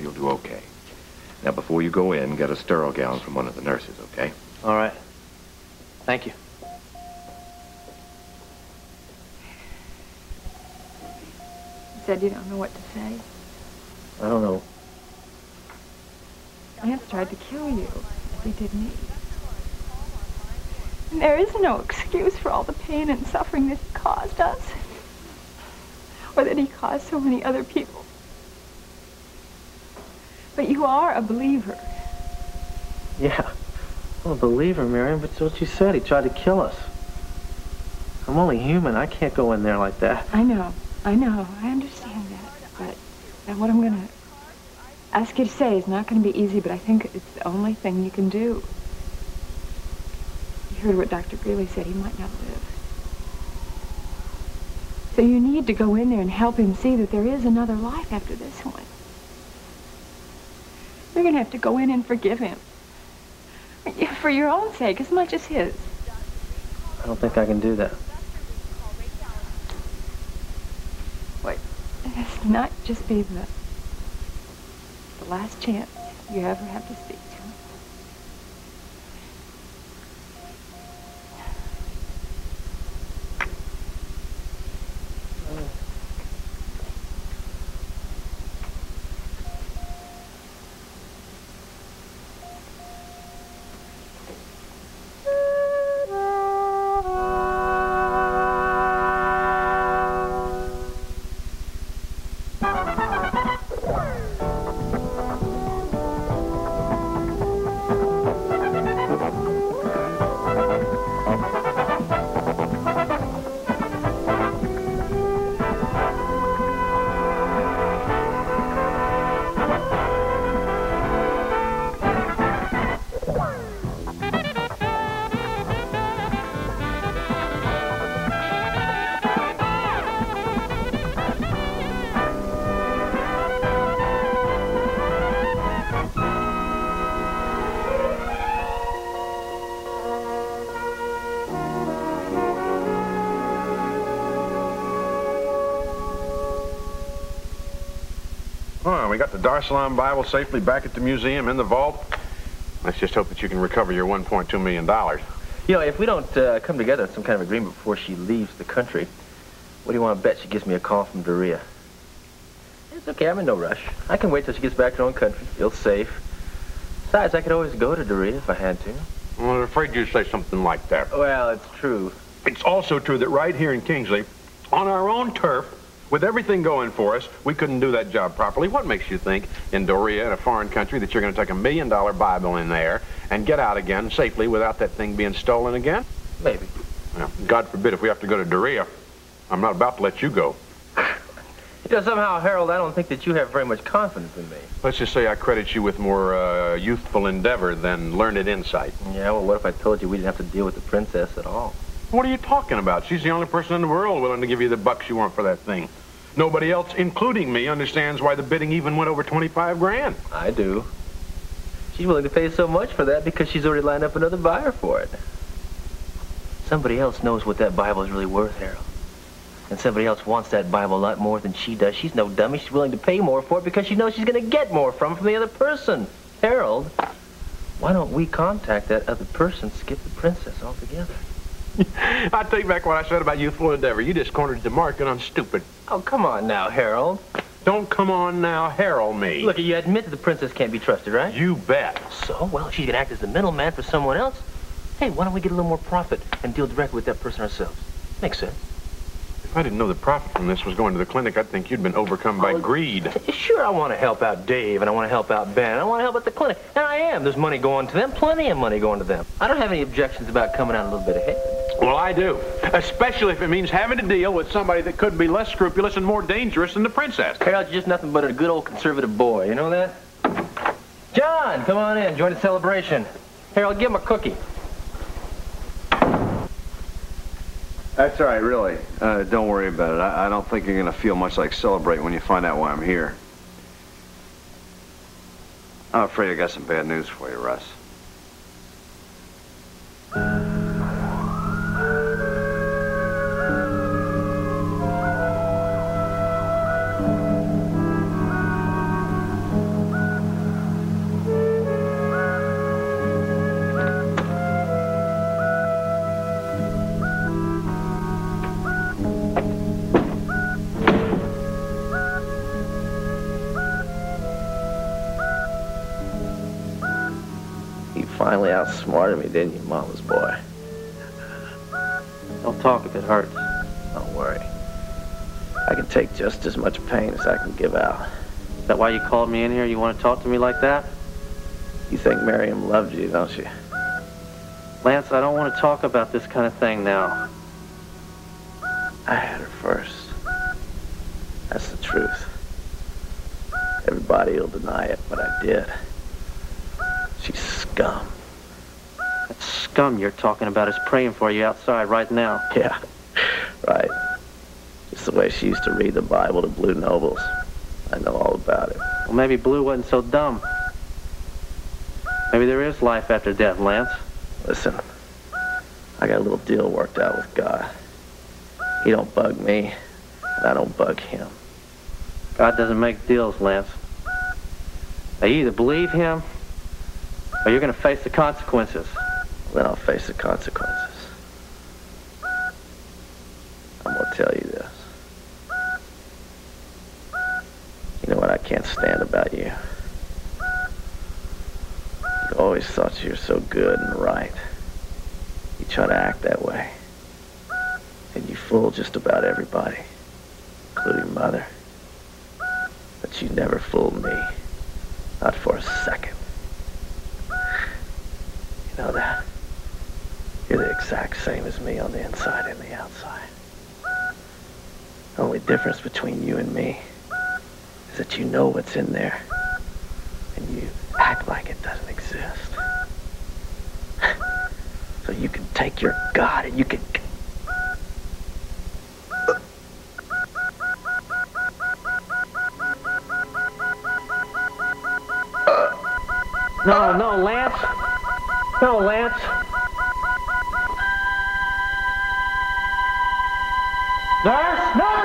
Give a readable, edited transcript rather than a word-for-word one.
you'll do okay. Now, before you go in, get a sterile gown from one of the nurses, okay? All right. Thank you. You said you don't know what to say. I don't know. Lance tried to kill you, as he did me. And there is no excuse for all the pain and suffering that he caused us. Or that he caused so many other people. But you are a believer. Yeah, I'm a believer, Miriam, but it's what you said. He tried to kill us. I'm only human. I can't go in there like that. I know. I understand that. But what I'm going to ask you to say is not going to be easy, but I think it's the only thing you can do. You heard what Dr. Greeley said. He might not live. So you need to go in there and help him see that there is another life after this one. You're going to have to go in and forgive him. For your own sake, as much as his. I don't think I can do that. Wait. This not just be the last chance you ever have to speak to him. We got the Dar es Salaam Bible safely back at the museum in the vault. Let's just hope that you can recover your $1.2 million. You know, if we don't come together on some kind of agreement before she leaves the country, what do you want to bet she gives me a call from Doria? It's okay, I'm in no rush. I can wait till she gets back to her own country, feel safe. Besides, I could always go to Doria if I had to. Well, I'm afraid you'd say something like that. Well, it's true. It's also true that right here in Kingsley, on our own turf, with everything going for us, we couldn't do that job properly. What makes you think in Doria, in a foreign country, that you're going to take $1 million Bible in there and get out again safely without that thing being stolen again? Maybe. Well, God forbid if we have to go to Doria. I'm not about to let you go. You know, somehow, Harold, I don't think that you have very much confidence in me. Let's just say I credit you with more youthful endeavor than learned insight. Yeah, well, what if I told you we didn't have to deal with the princess at all? What are you talking about? She's the only person in the world willing to give you the bucks you want for that thing. Nobody else, including me, understands why the bidding even went over 25 grand. I do. She's willing to pay so much for that because she's already lined up another buyer for it. Somebody else knows what that Bible is really worth, Harold. And somebody else wants that Bible a lot more than she does. She's no dummy. She's willing to pay more for it because she knows she's going to get more from the other person. Harold, why don't we contact that other person, skip the princess altogether? I take back what I said about youthful endeavor. You just cornered the market on stupid. Oh, come on now, Harold. Don't come on now, Harold me. Look, you admit that the princess can't be trusted, right? You bet. So, well, if she's going to act as the middleman for someone else, hey, why don't we get a little more profit and deal directly with that person ourselves? Makes sense. If I didn't know the profit from this was going to the clinic, I'd think you'd been overcome by greed. Sure, I want to help out Dave, and I want to help out Ben, and I want to help out the clinic. And I am. There's money going to them, plenty of money going to them. I don't have any objections about coming out a little bit ahead. Well, I do. Especially if it means having to deal with somebody that could be less scrupulous and more dangerous than the princess. Harold, you're just nothing but a good old conservative boy. You know that? John, come on in. Join the celebration. Harold, give him a cookie. That's all right, really. Don't worry about it. I don't think you're going to feel much like celebrating when you find out why I'm here. I'm afraid I got some bad news for you, Russ. finally outsmarted me, didn't you, Mama's boy? Don't talk if it hurts. Don't worry. I can take just as much pain as I can give out. Is that why you called me in here? You want to talk to me like that? You think Miriam loved you, don't you? Lance, I don't want to talk about this kind of thing now. I had her first. That's the truth. Everybody will deny it, but I did. She's scum. That scum you're talking about is praying for you outside right now. Yeah, right. It's the way she used to read the Bible to Blue Nobles. I know all about it. Well, maybe Blue wasn't so dumb. Maybe there is life after death, Lance. Listen, I got a little deal worked out with God. He don't bug me, and I don't bug him. God doesn't make deals, Lance. Now, you either believe him, or you're going to face the consequences. Then I'll face the consequences. I'm going to tell you this. You know what I can't stand about you? You always thought you were so good and right. You try to act that way. And you fool just about everybody, including Mother. But you never fooled me. Not for a second. You know that? You're the exact same as me on the inside and the outside. The only difference between you and me is that you know what's in there, and you act like it doesn't exist. So you can take your God and you can... No, Lance. No, Lance. Nurse! Nurse!